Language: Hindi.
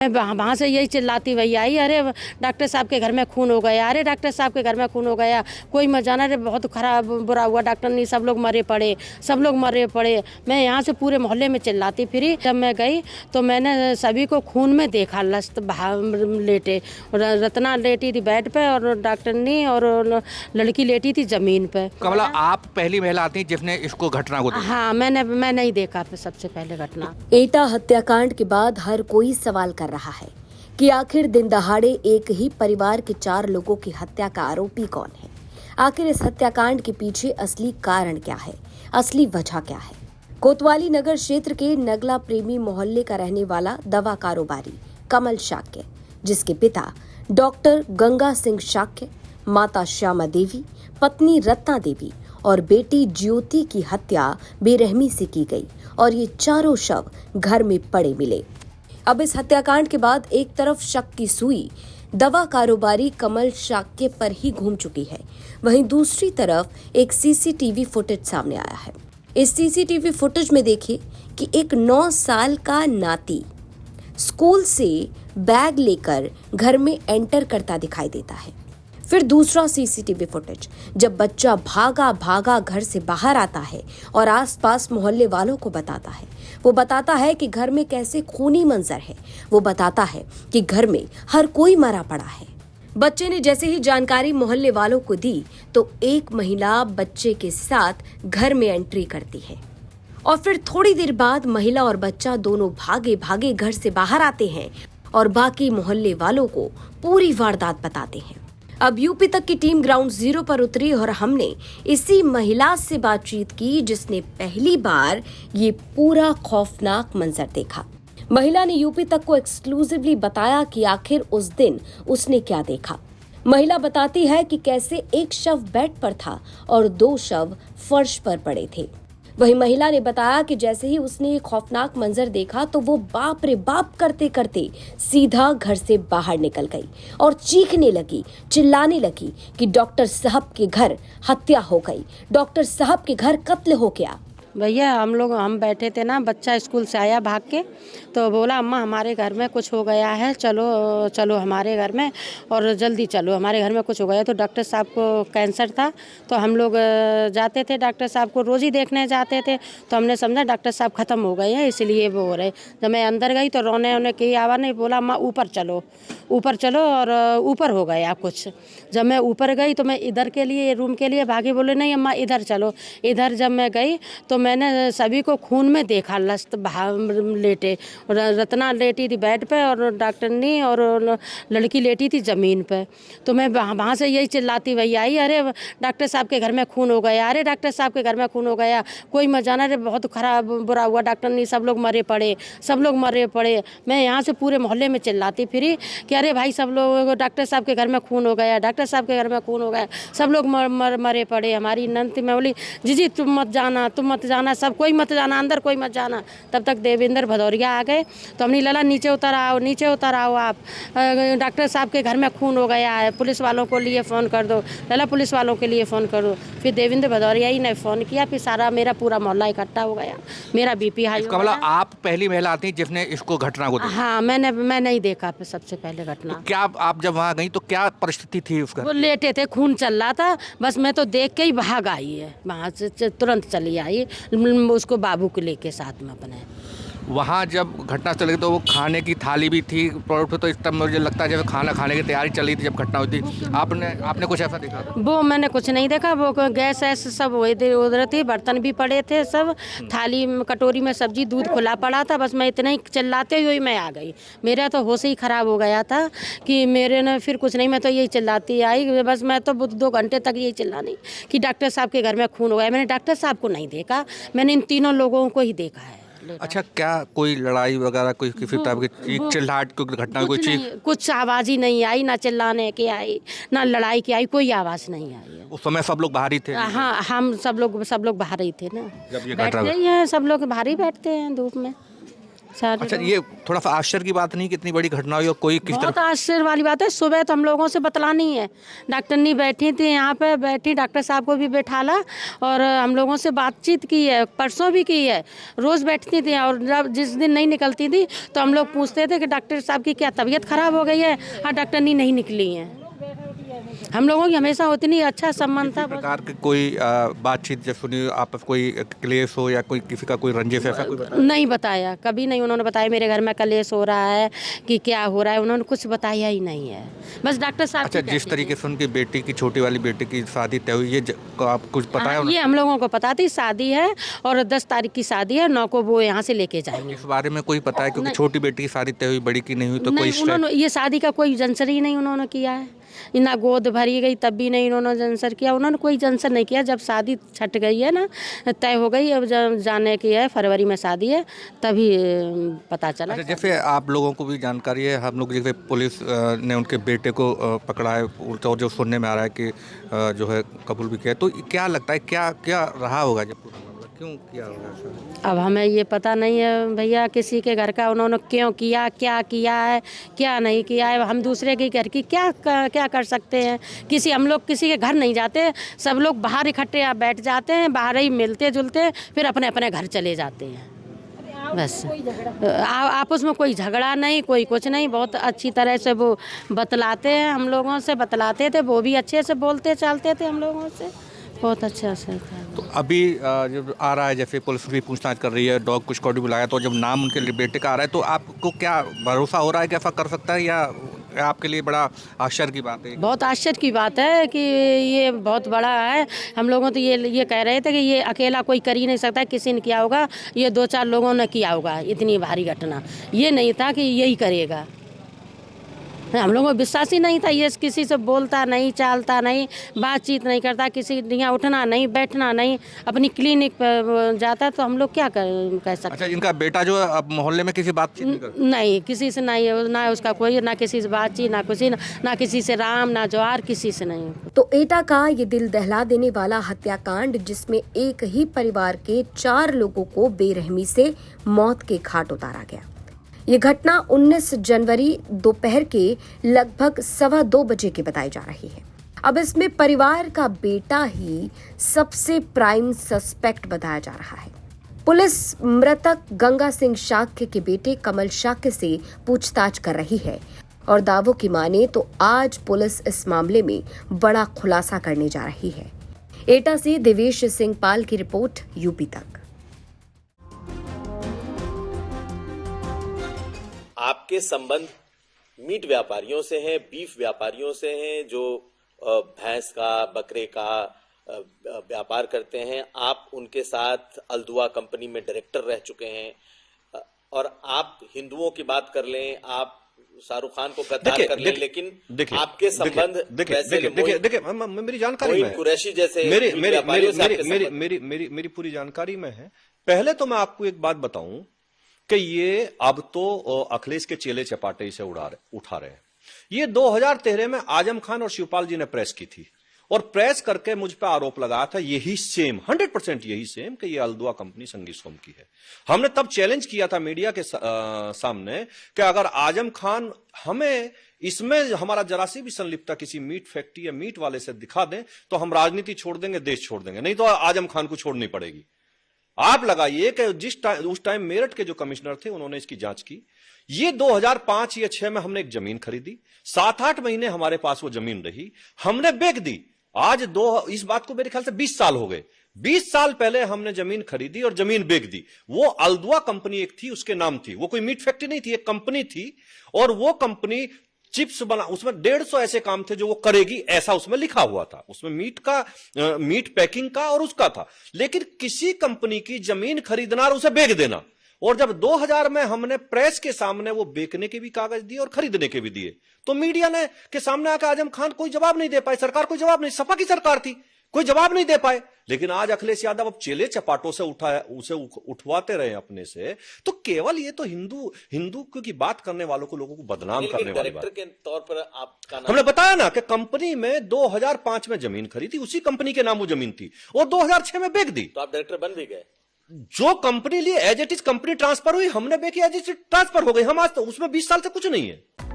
वहाँ से यही चिल्लाती हुई आई, अरे डॉक्टर साहब के घर में खून हो गया, अरे डॉक्टर साहब के घर में खून हो गया, कोई मत जाना, अरे बहुत खराब बुरा हुआ, डॉक्टर नहीं, सब लोग मरे पड़े, सब लोग मरे पड़े। मैं यहाँ से पूरे मोहल्ले में चिल्लाती फिरी। जब मैं गई तो मैंने सभी को खून में देखा, लस्त लेटे, रत्ना लेटी थी बेड पे और डॉक्टरनी और लड़की लेटी थी जमीन पे। कमला, आप पहली महिला आती जिसने इसको घटना को देखा? हाँ, मैंने ही देखा सबसे पहले घटना। एटा हत्याकांड के बाद हर कोई सवाल कर रहा है कि आखिर दिन दहाड़े एक ही परिवार के 4 लोगों की हत्या का आरोपी कौन है। आखिर इस हत्याकांड के पीछे असली कारण क्या है, असली वजह क्या है। कोतवाली नगर क्षेत्र के नगला प्रेमी मोहल्ले का रहने वाला दवा कारोबारी कमल शाक्य, जिसके पिता डॉक्टर गंगा सिंह शाक्य, माता श्यामा देवी, पत्नी रत्ना देवी और बेटी ज्योति की हत्या बेरहमी से की गई और ये चारों शव घर में पड़े मिले। अब इस हत्याकांड के बाद एक तरफ शक की सुई दवा कारोबारी कमल शाक्य पर ही घूम चुकी है, वहीं दूसरी तरफ एक सीसीटीवी फुटेज सामने आया है। इस सीसीटीवी फुटेज में देखिए कि एक 9 साल का नाती स्कूल से बैग लेकर घर में एंटर करता दिखाई देता है। फिर दूसरा सीसीटीवी फुटेज, जब बच्चा भागा भागा घर से बाहर आता है और आसपास मोहल्ले वालों को बताता है। वो बताता है कि घर में कैसे खूनी मंजर है। वो बताता है कि घर में हर कोई मरा पड़ा है। बच्चे ने जैसे ही जानकारी मोहल्ले वालों को दी तो एक महिला बच्चे के साथ घर में एंट्री करती है और फिर थोड़ी देर बाद महिला और बच्चा दोनों भागे भागे घर से बाहर आते हैं और बाकी मोहल्ले वालों को पूरी वारदात बताते हैं। अब यूपी तक की टीम ग्राउंड जीरो पर उतरी और हमने इसी महिला से बातचीत की जिसने पहली बार ये पूरा खौफनाक मंजर देखा। महिला ने यूपी तक को एक्सक्लूसिवली बताया कि आखिर उस दिन उसने क्या देखा। महिला बताती है कि कैसे एक शव बेड पर था और 2 शव फर्श पर पड़े थे। वहीं महिला ने बताया कि जैसे ही उसने ये खौफनाक मंजर देखा तो वो बाप रे बाप करते करते सीधा घर से बाहर निकल गई और चीखने लगी, चिल्लाने लगी कि डॉक्टर साहब के घर हत्या हो गई, डॉक्टर साहब के घर कत्ल हो गया। भैया हम बैठे थे ना, बच्चा स्कूल से आया भाग के तो बोला अम्मा हमारे घर में कुछ हो गया है, चलो चलो हमारे घर में और जल्दी चलो, हमारे घर में कुछ हो गया। तो डॉक्टर साहब को कैंसर था तो हम लोग जाते थे, डॉक्टर साहब को रोज़ ही देखने जाते थे। तो हमने समझा डॉक्टर साहब ख़त्म हो गए हैं इसलिए वो हो रहे। जब मैं अंदर गई तो रोने उन्हें की आवाज़ नहीं, बोला अम्मा ऊपर चलो ऊपर चलो और ऊपर हो गया कुछ। जब मैं ऊपर गई तो मैं इधर के लिए रूम के लिए भागी, बोले नहीं अम्मा इधर चलो। इधर जब मैं गई तो मैंने सभी को खून में देखा, लस्त लेटे, रत्ना लेटी थी बेड पे और डॉक्टरनी और लड़की लेटी थी ज़मीन पे। तो मैं वहाँ से यही चिल्लाती हुई आई, अरे डॉक्टर साहब के घर में खून हो गया, अरे डॉक्टर साहब के घर में खून हो गया, कोई मत जाना, अरे बहुत खराब बुरा हुआ, डॉक्टर नहीं, सब लोग मरे पड़े, सब लोग मरे पड़े। मैं यहाँ से पूरे मोहल्ले में चिल्लाती फिरी कि अरे भाई सब लोग, डॉक्टर साहब के घर में खून हो गया, डॉक्टर साहब के घर में खून हो गया, सब लोग मरे पड़े। हमारी नंद थी, मैं बोली जी तुम मत जाना, तुम मत जाना, सब कोई मत जाना, अंदर कोई मत जाना। तब तक देवेंद्र भदौरिया आ गए तो हमने लला नीचे उतर आओ, नीचे उतर आओ आप, डॉक्टर साहब के घर में खून हो गया है, पुलिस वालों को लिए फ़ोन कर दो। लला पुलिस वालों के लिए फ़ोन करो। फिर देवेंद्र भदौरिया ही ने फ़ोन किया, फिर सारा मेरा पूरा मोहल्ला इकट्ठा हो गया, मेरा बीपी हाई हो कमला, गया। आप पहली महिला आती जिसने इसको घटना को देखा? हाँ, मैंने ही देखा सबसे पहले घटना। तो क्या आप जब वहाँ गई तो क्या परिस्थिति थी उसका? वो लेटे थे, खून चल रहा था, बस मैं तो देख के ही भाग आई है, वहाँ से तुरंत चली आई उसको बाबू को लेके साथ में अपने। वहाँ जब घटना चली तो वो खाने की थाली भी थी प्लॉट पे, तो इस टाइम मुझे लगता है जब खाना खाने की तैयारी चल रही थी जब घटना हुई थी। आपने कुछ ऐसा देखा? वो मैंने कुछ नहीं देखा, वो गैस ऐसे सब उधर थी, बर्तन भी पड़े थे, सब थाली कटोरी में सब्जी दूध खुला पड़ा था। बस मैं इतना ही चिल्लाते हुए मैं आ गई, मेरा तो होश ही ख़राब हो गया था कि मेरे ने फिर कुछ नहीं, मैं तो यही चिल्लाती आई। बस मैं तो 2 घंटे तक यही चिल्लानी कि डॉक्टर साहब के घर में खून हो गया। मैंने डॉक्टर साहब को नहीं देखा, मैंने इन तीनों लोगों को ही देखा है। अच्छा, क्या कोई लड़ाई वगैरह, कोई किसी टाइप की चीख चिल्लाहट की घटना, कोई चीख? कुछ आवाज़ ही नहीं आई, ना चिल्लाने की आई, ना लड़ाई की आई, कोई आवाज़ नहीं आई है। उस समय सब लोग बाहर ही थे? हाँ, हम सब लोग बाहर ही थे ना, जब ये बैठते घटना ही हैं, सब लोग बाहर ही बैठते हैं धूप में। सारे अच्छा, लोग। ये थोड़ा सा आश्चर्य की बात नहीं कि इतनी बड़ी घटना हुई और कोई किस बहुत तरह। आश्चर्य वाली बात है। सुबह तो हम लोगों से बतलानी है, डॉक्टरनी बैठी थी यहाँ पे, बैठी डॉक्टर साहब को भी बैठाला और हम लोगों से बातचीत की है, परसों भी की है, रोज़ बैठती थी। और जब जिस दिन नहीं निकलती थी तो हम लोग पूछते थे कि डॉक्टर साहब की क्या तबीयत खराब हो गई है? हाँ, डॉक्टरनी नहीं निकली है। हम लोगों की हमेशा होती नहीं, अच्छा संबंध था। किसी प्रकार की कोई बातचीत जब सुनी आपस कोई क्लेश हो या कोई किसी का कोई रंजिश ऐसा कोई बताया? नहीं बताया, कभी नहीं उन्होंने बताया मेरे घर में कलेश हो रहा है कि क्या हो रहा है, उन्होंने कुछ बताया ही नहीं है। बस डॉक्टर साहब अच्छा, जिस तरीके से उनकी बेटी की, छोटी वाली बेटी की शादी तय हुई, ये को आप कुछ पता है? ये हम लोगों को पता थी, शादी है और 10 तारीख की शादी है, 9 को वो यहाँ से लेके जाएंगे। इस बारे में कोई पता है? क्योंकि नहीं। छोटी बेटी की शादी तय हुई, बड़ी की नहीं हुई, तो कोई नहीं, उन्होंने ये शादी का कोई जंसर ही नहीं उन्होंने किया है। ना गोद भरी गई तब भी नहीं उन्होंने जंसर किया, उन्होंने कोई जंसर नहीं किया। जब शादी छट गई है ना, तय हो गई, अब जब जाने की है, फरवरी में शादी है, तभी पता चला। अच्छा, जैसे आप लोगों को भी जानकारी है, हम लोग जैसे पुलिस ने उनके बेटे को पकड़ा है और जो सुनने में आ रहा है कि जो है कबूल भी किया, तो क्या लगता है क्या क्या रहा होगा, जब पूरा मामला क्यों किया होगा ऐसा? अब हमें ये पता नहीं है भैया, किसी के घर का उन्होंने क्यों किया, क्या किया है, क्या नहीं किया है। हम दूसरे के घर की क्या कर सकते हैं? हम लोग किसी के घर नहीं जाते, सब लोग बाहर इकट्ठे बैठ जाते हैं, बाहर ही मिलते जुलते फिर अपने अपने घर चले जाते हैं। बस आपस में कोई झगड़ा नहीं, कोई कुछ नहीं, बहुत अच्छी तरह से वो बतलाते हैं, हम लोगों से बतलाते थे, वो भी अच्छे से बोलते चालते थे हम लोगों से, बहुत अच्छा से था। तो अभी जब आ रहा है, जैसे पुलिस भी पूछताछ कर रही है, डॉग को स्क्वाड भी बुलाया, तो जब नाम उनके बेटे का आ रहा है, तो आपको क्या भरोसा हो रहा है कि ऐसा कर सकता है, या आपके लिए बड़ा आश्चर्य की बात है? बहुत आश्चर्य की बात है कि ये बहुत बड़ा है। हम लोगों तो ये कह रहे थे कि ये अकेला कोई कर ही नहीं सकता, किसी ने किया होगा, ये 2-4 लोगों ने किया होगा इतनी भारी घटना। ये नहीं था कि यही करेगा, हम लोगों को विश्वास ही नहीं था। ये किसी से बोलता नहीं, चालता नहीं, बातचीत नहीं करता, किसी यहाँ उठना नहीं, बैठना नहीं, अपनी क्लिनिक पर जाता, तो हम लोग क्या कह सकते। अच्छा, इनका बेटा जो है अब मोहल्ले में किसी बातचीत नहीं करता? नहीं, किसी से नहीं, ना उसका कोई, ना किसी से बातचीत, ना किसी से राम, ना ज्वार, किसी से नहीं। तो एटा का ये दिल दहला देने वाला हत्याकांड, जिसमें एक ही परिवार के 4 लोगों को बेरहमी से मौत के घाट उतारा गया। ये घटना 19 जनवरी दोपहर के लगभग 1:15 बजे की बताई जा रही है। अब इसमें परिवार का बेटा ही सबसे प्राइम सस्पेक्ट बताया जा रहा है। पुलिस मृतक गंगा सिंह शाक्य के बेटे कमल शाक्य से पूछताछ कर रही है और दावों की माने तो आज पुलिस इस मामले में बड़ा खुलासा करने जा रही है। एटा से देवेश सिंह पाल की रिपोर्ट, यूपी तक। आपके संबंध मीट व्यापारियों से हैं, बीफ व्यापारियों से हैं, जो भैंस का, बकरे का व्यापार करते हैं। आप उनके साथ अल्दुआ कंपनी में डायरेक्टर रह चुके हैं। और आप हिंदुओं की बात कर लें, आप शाहरुख खान को गद्दार कर लें, लेकिन आपके संबंध देखिए मेरी जानकारी में कुरैशी जैसे मेरी पूरी जानकारी में है। पहले तो मैं आपको एक बात बताऊं कि ये अब तो अखिलेश के चेले चपाटे इसे उठा रहे हैं। ये 2013 में आजम खान और शिवपाल जी ने प्रेस की थी और प्रेस करके मुझ पर आरोप लगाया था यही सेम 100% यही सेम कि ये अल्दुआ कंपनी संगी सोम की है। हमने तब चैलेंज किया था मीडिया के सामने कि अगर आजम खान हमें इसमें हमारा जरा सी भी संलिप्तता किसी मीट फैक्ट्री या मीट वाले से दिखा दें तो हम राजनीति छोड़ देंगे, देश छोड़ देंगे, नहीं तो आजम खान को छोड़नी पड़ेगी। आप लगाइए कि उस टाइम मेरठ के जो कमिश्नर थे उन्होंने इसकी जांच की। ये 2005 या 6 में हमने एक जमीन खरीदी, 7-8 महीने हमारे पास वो जमीन रही, हमने बेच दी। आज इस बात को मेरे ख्याल से 20 साल हो गए। 20 साल पहले हमने जमीन खरीदी और जमीन बेच दी। वो अल्दुआ कंपनी एक थी, उसके नाम थी, वो कोई मीट फैक्ट्री नहीं थी, एक कंपनी थी। और वो कंपनी चिप्स बना, उसमें 150 ऐसे काम थे जो वो करेगी, ऐसा उसमें लिखा हुआ था। उसमें मीट पैकिंग का और उसका था। लेकिन किसी कंपनी की जमीन खरीदना और उसे बेच देना, और जब 2000 में हमने प्रेस के सामने वो बेचने के भी कागज दिए और खरीदने के भी दिए, तो मीडिया ने के सामने आकर आजम खान कोई जवाब नहीं दे पाए, सरकार कोई जवाब नहीं, सपा की सरकार थी, कोई जवाब नहीं दे पाए। लेकिन आज अखिलेश यादव अब चेले चपाटों से उसे उठवाते रहे अपने से। तो केवल ये तो हिंदू की बात करने वालों को, लोगों को बदनाम करने वाली बात। के तौर पर आपका नाम, हमने बताया ना कि कंपनी में 2005 में जमीन खरीदी, उसी कंपनी के नाम वो जमीन थी और 2006 में बेच दी। तो आप डायरेक्टर बन भी गए? जो कंपनी लिए as it is company transfer हुई, हमने बेची एज इट इज ट्रांसफर हो गई। हम आज तो उसमें 20 साल से कुछ नहीं है।